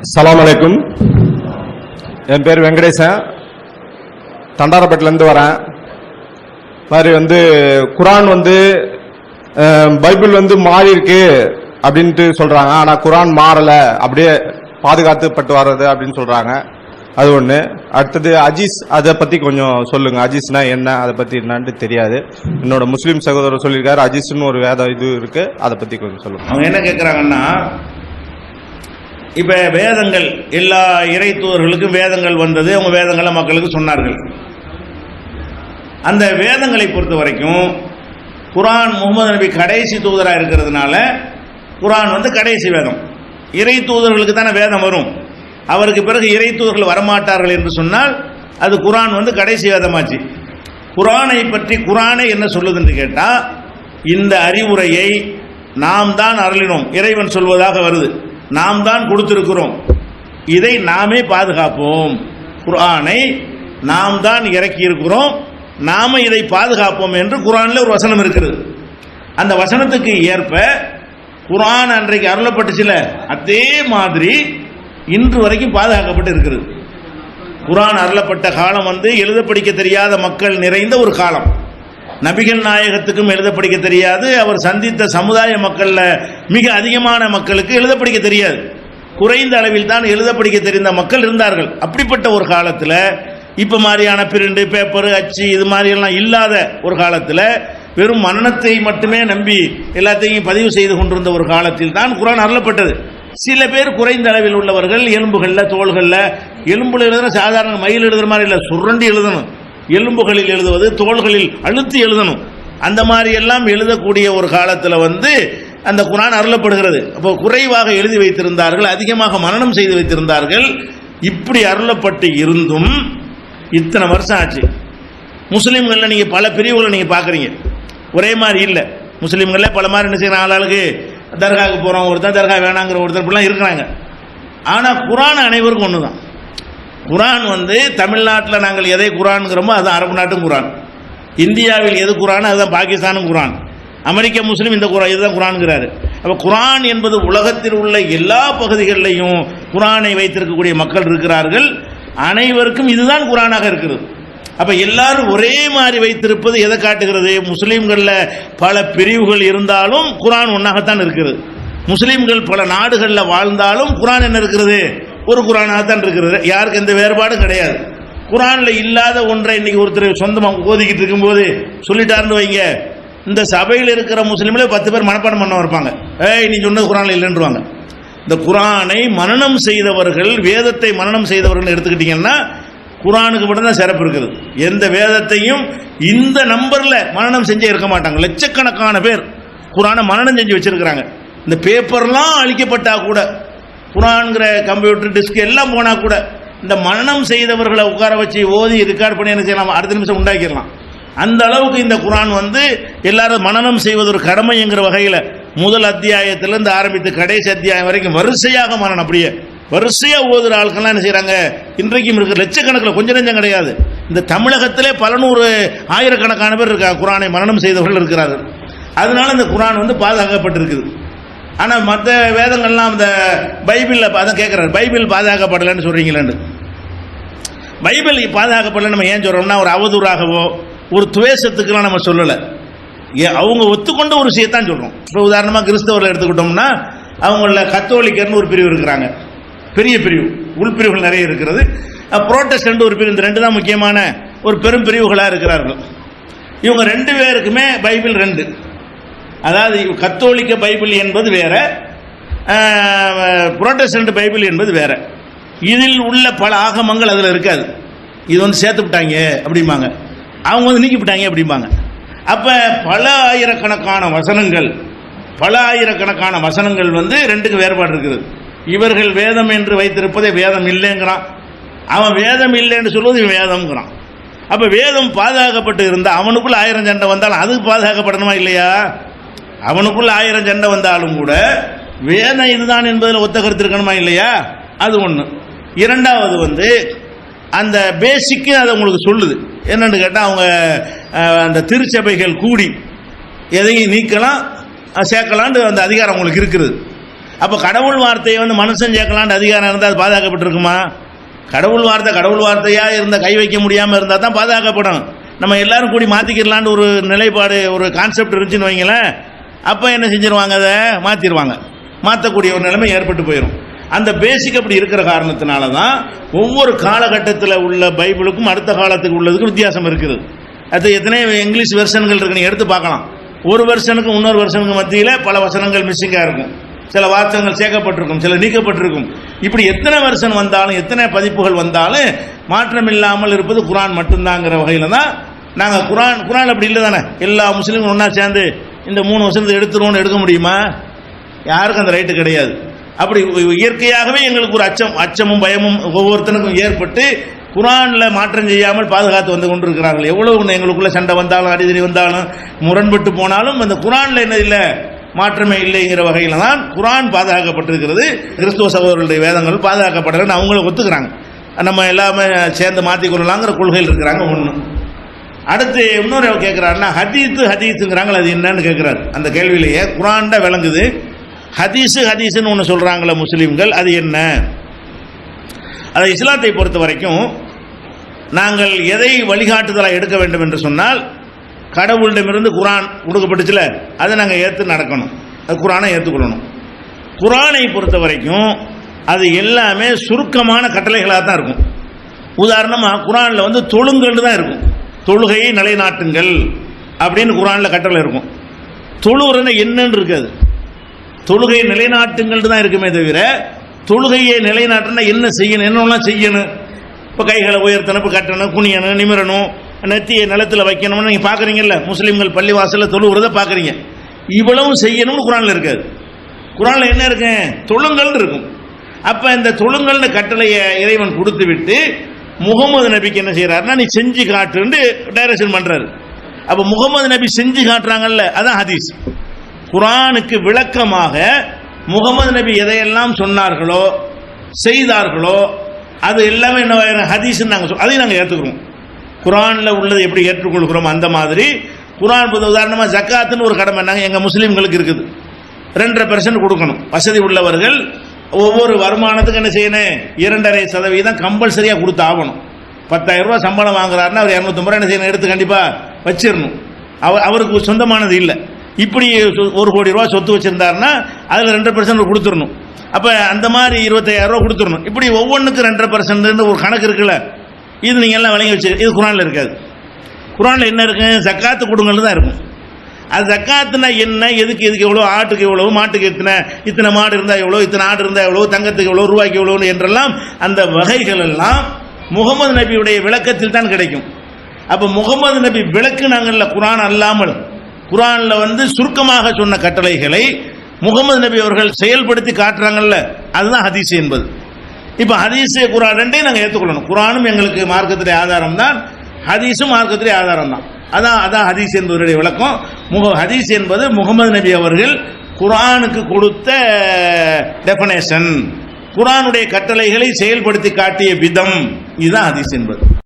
அஸ்ஸலாமு அலைக்கும். என் பேர் வெங்கடேசன், தண்டாரப்பேட்டிலேருந்து வரேன். மாதிரி குரான் பைபிள் மாறி இருக்கு அப்படின்ட்டு சொல்றாங்க. ஆனால் குரான் மாறலை, அப்படியே பாதுகாத்துப்பட்டு வர்றது அப்படின்னு சொல்றாங்க. அது ஒன்று. அடுத்தது அஜீஸ், அதை பற்றி கொஞ்சம் சொல்லுங்க. அஜீஸ்னா என்ன, அதை பற்றி என்னன்னு தெரியாது. என்னோட முஸ்லீம் சகோதரர் சொல்லியிருக்காரு அஜீஸ்னு ஒரு வேத இது இருக்கு, அதை பற்றி கொஞ்சம் சொல்லுங்க. அவங்க என்ன கேட்குறாங்கன்னா, இப்போ வேதங்கள் எல்லா இறை தூதர்களுக்கும் வேதங்கள் வந்தது, அவங்க வேதங்களை மக்களுக்கு சொன்னார்கள். அந்த வேதங்களை பொறுத்த வரைக்கும் குரான் முகமது நபி கடைசி தூதராக இருக்கிறதுனால குரான் கடைசி வேதம். இறை தூதர்களுக்கு தானே வேதம் வரும். அவருக்கு பிறகு இறை தூதர்கள் வரமாட்டார்கள் என்று சொன்னால் அது குரான் கடைசி வேதமாச்சு. குரானை பற்றி குரானை என்ன சொல்லுதுன்னு கேட்டால், இந்த அறிவுரையை நாம் தான் அருளினோம், இறைவன் சொல்வதாக வருது, நாம் தான் கொடுத்திருக்கிறோம், இதை நாமே பாதுகாப்போம். குர்ஆனை நாம் தான் இறக்கி இருக்கிறோம், நாம இதை பாதுகாப்போம் என்று குர்ஆனில் ஒரு வசனம் இருக்கிறது. அந்த வசனத்துக்கு ஏற்ப குர்ஆன் அன்றைக்கு அருளப்பட்டுச்சுல, அதே மாதிரி இன்று வரைக்கும் பாதுகாக்கப்பட்டு இருக்கிறது. குர்ஆன் அருளப்பட்ட காலம் எழுத படிக்க தெரியாத மக்கள் நிறைந்த ஒரு காலம். நபிகள் நாயகத்துக்கும் எழுத படிக்க தெரியாது. அவர் சந்தித்த சமுதாய மக்கள்ல மிக அதிகமான மக்களுக்கு எழுத படிக்க தெரியாது. குறைந்த அளவில் தான் எழுத படிக்க தெரிந்த மக்கள் இருந்தார்கள். அப்படிப்பட்ட ஒரு காலத்தில் இப்போ மாதிரியான பிரிண்டு, பேப்பரு, அச்சு இது மாதிரி எல்லாம் இல்லாத ஒரு காலத்தில் வெறும் மரணத்தை மட்டுமே நம்பி எல்லாத்தையும் பதிவு செய்து கொண்டிருந்த ஒரு காலத்தில் தான் குர்ஆன் அருளப்பட்டது. சில பேர் குறைந்த அளவில் உள்ளவர்கள் எலும்புகளில், தோள்களில், எலும்புல எழுதுன சாதாரண மயில் எழுதுற மாதிரி இல்லை, சுரண்டி எழுதணும், எலும்புகளில் எழுதுவது, தோள்களில் அழுத்தி எழுதணும், அந்த மாதிரி எல்லாம் எழுதக்கூடிய ஒரு காலத்தில் அந்த குர்ஆன் அருளப்படுகிறது. அப்போ குறைவாக எழுதி வைத்திருந்தார்கள், அதிகமாக மனனம் செய்து வைத்திருந்தார்கள். இப்படி அருளப்பட்டு இருந்தும் இத்தனை வருஷம் ஆச்சு. முஸ்லீம்களில் நீங்கள் பல பிரிவுகளை நீங்கள் பார்க்குறீங்க, ஒரே மாதிரி இல்லை. முஸ்லீம்களில் பல மாதிரி என்ன செய்யறாங்க, ஆளாளுக்கு தர்காவுக்கு போகிறோம் ஒருத்தர், தர்கா வேணாங்கிற ஒருத்தர், இப்படிலாம் இருக்கிறாங்க. ஆனால் குர்ஆன் அனைவருக்கும் ஒன்று தான். குர்ஆன் தமிழ்நாட்டில் நாங்கள் எதை குர்ஆன்கிறோமோ அதுதான் அரபு நாட்டும் குர்ஆன், இந்தியாவில் எது குர்ஆன் அதுதான் பாகிஸ்தானும் குர்ஆன், அமெரிக்க முஸ்லீம் இந்த குர்ஆன் இதுதான் குர்ஆன்கிறாரு. அப்போ குர்ஆன் என்பது உலகத்தில் உள்ள எல்லா பகுதிகளிலையும் குர்ஆனை வைத்திருக்கக்கூடிய மக்கள் இருக்கிறார்கள். அனைவருக்கும் இதுதான் குர்ஆனாக இருக்கிறது. அப்போ எல்லாரும் ஒரே மாதிரி வைத்திருப்பது எதை காட்டுகிறது? முஸ்லீம்களில் பல பிரிவுகள் இருந்தாலும் குர்ஆன் ஒன்றாகத்தான் இருக்கிறது. முஸ்லீம்கள் பல நாடுகளில் வாழ்ந்தாலும் குர்ஆன் என்ன இருக்கிறது? ஒரு குர்ஆனாகத்தான் இருக்கிறது. யாருக்கு எந்த வேறுபாடும் கிடையாது. குர்ஆனில் இல்லாத ஒன்றை இன்னைக்கு ஒருத்தர் சொந்தமாக ஓதிக்கிட்டு இருக்கும்போது சொல்லிட்டாருன்னு வைங்க, இந்த சபையில் இருக்கிற முஸ்லீம்களே 10 பேர் மனப்பாடம் பண்ண இருப்பாங்க, நீ சொன்னது குர்ஆனில் இல்லைன்றுவாங்க. இந்த குர்ஆனை மனனம் செய்தவர்கள், வேதத்தை மனனம் செய்தவர்கள் எடுத்துக்கிட்டீங்கன்னா குர்ஆனுக்கு மட்டும்தான் சிறப்பு இருக்குது. எந்த வேதத்தையும் இந்த நம்பரில் மனனம் செஞ்சே இருக்க மாட்டாங்க. லட்சக்கணக்கான பேர் குர்ஆனை மனனம் செஞ்சு வச்சிருக்கிறாங்க. இந்த பேப்பர்லாம் அழிக்கப்பட்டா கூட, குர்ஆன்கிற கம்ப்யூட்டர் டிஸ்க் எல்லாம் போனால் கூட, இந்த மனனம் செய்தவர்களை உட்கார வச்சு ஓதி ரெக்கார்ட் பண்ணி என்ன செய்யலாம், அடுத்த நிமிஷம் உண்டாக்கிடலாம். அந்த அளவுக்கு இந்த குர்ஆன் எல்லாரும் மனனம் செய்வது ஒரு கடமைங்கிற வகையில் முதல் அத்தியாயத்திலிருந்து ஆரம்பித்து கடைசி அத்தியாயம் வரைக்கும் வரிசையாக மனனம், அப்படியே வரிசையாக ஓதுற ஆட்கள்லாம் என்ன செய்கிறாங்க, இன்றைக்கும் இருக்கிற லட்சக்கணக்கில், கொஞ்சம் நெஞ்சம் கிடையாது. இந்த தமிழகத்திலே பல நூறு ஆயிரக்கணக்கான பேர் இருக்காங்க குர்ஆனை மனனம் செய்தவர்கள் இருக்கிறார்கள். அதனால இந்த குர்ஆன் பாதுகாக்கப்பட்டிருக்குது. ஆனால் மற்ற வேதங்கள்லாம் இந்த பைபிளில் அதான் கேட்குறாரு, பைபிள் பாதுகாக்கப்படலைன்னு சொல்கிறீங்களேன்னு. பைபிள் பாதுகாக்கப்படலை நம்ம ஏன் சொல்கிறோம்னா, ஒரு அவதூறாகவோ ஒரு துவேஷத்துக்கெல்லாம் நம்ம சொல்லலை, அவங்க ஒத்துக்கொண்ட ஒரு விஷயத்தான் சொல்கிறோம். இப்போ உதாரணமாக கிறிஸ்தவர்கள் எடுத்துக்கிட்டோம்னா, அவங்கள கத்தோலிக்கர்னு ஒரு பிரிவு இருக்கிறாங்க, பெரிய பிரிவு, உள்பிரிவுகள் நிறைய இருக்கிறது. புரோட்டஸ்டன்ட் ஒரு பிரிவு, இந்த ரெண்டு தான் முக்கியமான ஒரு பெரும் பிரிவுகளாக இருக்கிறார்கள். இவங்க 2 பேருக்குமே பைபிள் 2, அதாவது கத்தோலிக்க பைபிள் என்பது வேற, புரோட்டஸ்டன்ட் பைபிள் என்பது வேற. இதில் உள்ள பல ஆகமங்கள் அதில் இருக்காது. இது சேர்த்துவிட்டாங்க அப்படிம்பாங்க, அவங்க நீக்கிவிட்டாங்க அப்படிம்பாங்க. அப்போ பல ஆயிரக்கணக்கான வசனங்கள், பல ஆயிரக்கணக்கான வசனங்கள் 2க்கு வேறுபாடு இருக்குது. இவர்கள் வேதம் என்று வைத்திருப்பதே வேதம் இல்லைங்கிறான், அவன் வேதம் இல்லைன்னு சொல்வது இவன் வேதம்ங்கிறான். அப்போ வேதம் பாதுகாக்கப்பட்டு இருந்தால் அவனுக்குள்ள 1000 சண்டை வந்தாலும் அது பாதுகாக்கப்படணுமா இல்லையா? அவனுக்குள்ள 1000 சண்டை வந்தாலும் கூட வேதம் இதுதான் என்பதில் ஒத்த கருத்து இருக்கணுமா இல்லையா? அது ஒன்று. இரண்டாவது அந்த பேசிக்கு அதை உங்களுக்கு சொல்லுது. என்னென்னு கேட்டால், அவங்க அந்த திருச்சபைகள் கூடி எதையும் நீக்கலாம் சேர்க்கலான்னு அந்த அதிகாரம் உங்களுக்கு இருக்கிறது. அப்போ கடவுள் வார்த்தையை வந்து மனுஷன் சேர்க்கலான்னு அதிகாரம் இருந்தால் அது பாதுகாக்கப்பட்டிருக்குமா? கடவுள் வார்த்தையாக இருந்த கை வைக்க முடியாமல் இருந்தால் தான் பாதுகாக்கப்படும். நம்ம எல்லாரும் கூடி மாற்றிக்கிடலான்னு ஒரு நிலைப்பாடு, ஒரு கான்செப்ட் இருந்துச்சுன்னு வைங்களேன், அப்போ என்ன செஞ்சிருவாங்க, அதை மாற்றக்கூடிய ஒரு நிலைமை ஏற்பட்டு போயிடும். அந்த பேசிக் அப்படி இருக்கிற காரணத்தினால தான் ஒவ்வொரு காலகட்டத்தில் உள்ள பைபிளுக்கும் அடுத்த காலத்துக்கு உள்ளதுக்கும் வித்தியாசம் இருக்குது. அது எத்தனை இங்கிலீஷ் வெர்ஷன்கள் இருக்கு, நீங்கள் எடுத்து பார்க்கலாம். ஒரு வெர்ஷனுக்கும் இன்னொரு வெர்ஷனுக்கு மத்தியில் பல வசனங்கள் மிஸ்ஸிங்காக இருக்கும், சில வார்த்தைகள் சேர்க்கப்பட்டிருக்கும், சில நீக்கப்பட்டிருக்கும். இப்படி எத்தனை வெர்ஷன் வந்தாலும் எத்தனை பதிப்புகள் வந்தாலும் மாற்றம் இல்லாமல் இருப்பது குரான் மட்டும்தாங்கிற வகையில் தான் நாங்கள் குரான் அப்படி இல்லை தானே. எல்லா முஸ்லீம்களும் ஒன்றா சேர்ந்து இந்த 3 வருஷத்தை எடுத்துருவோன்னு எடுக்க முடியுமா? யாருக்கும் அந்த ரைட்டு கிடையாது. அப்படி இயற்கையாகவே எங்களுக்கு ஒரு அச்சமும் பயமும் ஒவ்வொருத்தனுக்கும் ஏற்பட்டு குரானில் மாற்றம் செய்யாமல் பாதுகாத்து வந்து கொண்டிருக்கிறார்கள். எவ்வளவு எங்களுக்குள்ள சண்டை வந்தாலும் அடிதடி வந்தாலும் முரண்பட்டு போனாலும் அந்த குரானில் என்ன இல்லை, மாற்றமே இல்லைங்கிற வகையில் தான் குரான் பாதுகாக்கப்பட்டிருக்கிறது. கிறிஸ்துவ சகோதரர்களுடைய வேதங்கள் பாதுகாக்கப்படுறதுன்னு அவங்கள ஒத்துக்கிறாங்க. நம்ம எல்லாமே சேர்ந்து மாற்றிக்கொள்ளலாங்கிற கொள்கையில் இருக்கிறாங்க. ஒன்று. அடுத்து இன்னொரு கேட்குறாருன்னா ஹதீஸுங்கிறாங்களா, அது என்னன்னு கேட்குறாரு. அந்த கேள்வியிலேயே குரான் தான் விளங்குது. ஹதீஸ்ன்னு ஒன்று சொல்கிறாங்களே முஸ்லீம்கள், அது என்ன? அதை இஸ்லாத்தை பொறுத்த வரைக்கும் நாங்கள் எதை வழிகாட்டுதலாக எடுக்க வேண்டும் என்று சொன்னால், கடவுளிடமிருந்து குரான் கொடுக்கப்பட்டுச்சுல, அதை நாங்கள் ஏற்று நடக்கணும், அது குரானை ஏற்றுக்கொள்ளணும். குரானை பொறுத்த வரைக்கும் அது எல்லாமே சுருக்கமான கட்டளைகளாக தான் இருக்கும். உதாரணமாக குரானில் வந்து தொழுங்கள் தான் இருக்கும். தொழுகையை நிலைநாட்டுங்கள் அப்படின்னு குரானில் கட்டளை இருக்கும். தொழுகிறன என்னன்னு இருக்காது, தொழுகையை நிலைநாட்டுங்கள் தான் இருக்குமே தவிர தொழுகையை நிலைநாட்டுனா என்ன செய்யணும், என்னெல்லாம் செய்யணும். இப்போ கைகளை உயர்த்தணும், இப்போ கட்டணும், குனியணும், நிமிரணும், நெத்தியை நிலத்தில் வைக்கணும்னு நீங்கள் பார்க்குறீங்கல்ல, முஸ்லீம்கள் பள்ளிவாசலில் தொழுகிறத பார்க்குறீங்க. இவ்வளவு செய்யணும்னு குரானில் இருக்காது. குரானில் என்ன இருக்கு, தொழுங்கள்னு இருக்கும். அப்போ இந்த தொழுங்கள்னு கட்டளையை இறைவன் கொடுத்து விட்டு முகமது நபிக்கு என்ன செய்யறாருன்னா, நீ செஞ்சு காட்டுன்னு டைரக்ஷன் பண்றாரு. அப்போ முகமது நபி செஞ்சு காட்டுறாங்கல்ல, அதான் ஹதீஸ். குரானுக்கு விளக்கமாக முகமது நபி எதையெல்லாம் சொன்னார்களோ செய்தார்களோ அது எல்லாமே என்ன ஹதீஸ்ன்னு நாங்கள் அதையும் நாங்கள் ஏற்றுக்கிறோம். குரானில் உள்ளதை எப்படி ஏற்றுக்கொள்கிறோம் அந்த மாதிரி குரான். உதாரணமாக ஜக்காத்துன்னு ஒரு கடமை நாங்கள் எங்கள் முஸ்லீம்களுக்கு இருக்குது. 2.5% கொடுக்கணும். வசதி உள்ளவர்கள் ஒவ்வொரு வருமானத்துக்கு என்ன செய்யணும், 2.5% கம்பல்சரியாக கொடுத்து ஆகணும். 10,000 ரூபா சம்பளம் வாங்குறாருன்னா அவர் 250 ரூபா என்ன செய்யணும், எடுத்து கண்டிப்பாக வச்சிடணும். அவருக்கு சொந்தமானது இல்லை. இப்படி 1 கோடி ரூபா சொத்து வச்சிருந்தாருன்னா அதில் 2% கொடுத்துடணும். அப்போ அந்த மாதிரி 25,000 ரூபா கொடுத்துடணும். இப்படி ஒவ்வொன்றுக்கு 2% ஒரு கணக்கு இருக்குல்ல, இது நீங்கள் எல்லாம் விளங்கி வச்சு. இது குரானில் இருக்காது. குரானில் என்ன இருக்கு, ஜக்காத்து கொடுங்கன்னு தான் இருக்கும். அது ஜக்காத்துனா என்ன, எதுக்கு எவ்வளோ, ஆட்டுக்கு எவ்வளோ, மாட்டுக்கு இத்தனை மாடு இருந்தால் எவ்வளோ, இத்தனை ஆடு இருந்தால் எவ்வளோ, தங்கத்துக்கு எவ்வளோ, ரூபாய்க்கு எவ்வளோன்னு என்றெல்லாம் அந்த வகைகள் எல்லாம் முகமது நபியுடைய விளக்கத்தில் தான் கிடைக்கும். அப்போ முகமது நபி விளக்குனாங்கல்ல குரான் அல்லாமல், குரானில் வந்து சுருக்கமாக சொன்ன கட்டளைகளை முகமது நபி அவர்கள் செயல்படுத்தி காட்டுறாங்கல்ல, அதுதான் ஹதீஸ் என்பது. இப்போ ஹதீஸ் குரான் ரெண்டையும் நாங்கள் ஏற்றுக்கொள்ளணும். குரானும் எங்களுக்கு மார்க்கத்திலே ஆதாரம் தான், ஹதீஸும் மார்க்கத்திலே ஆதாரம் தான். அதான் ஹதீஸ் என்பதனுடைய விளக்கம். ஹதீஸ் என்பது முகமது நபி அவர்கள் குரானுக்கு கொடுத்த டெஃபனேஷன், குரானுடைய கட்டளைகளை செயல்படுத்தி காட்டிய விதம், இதுதான் ஹதீஸ் என்பது.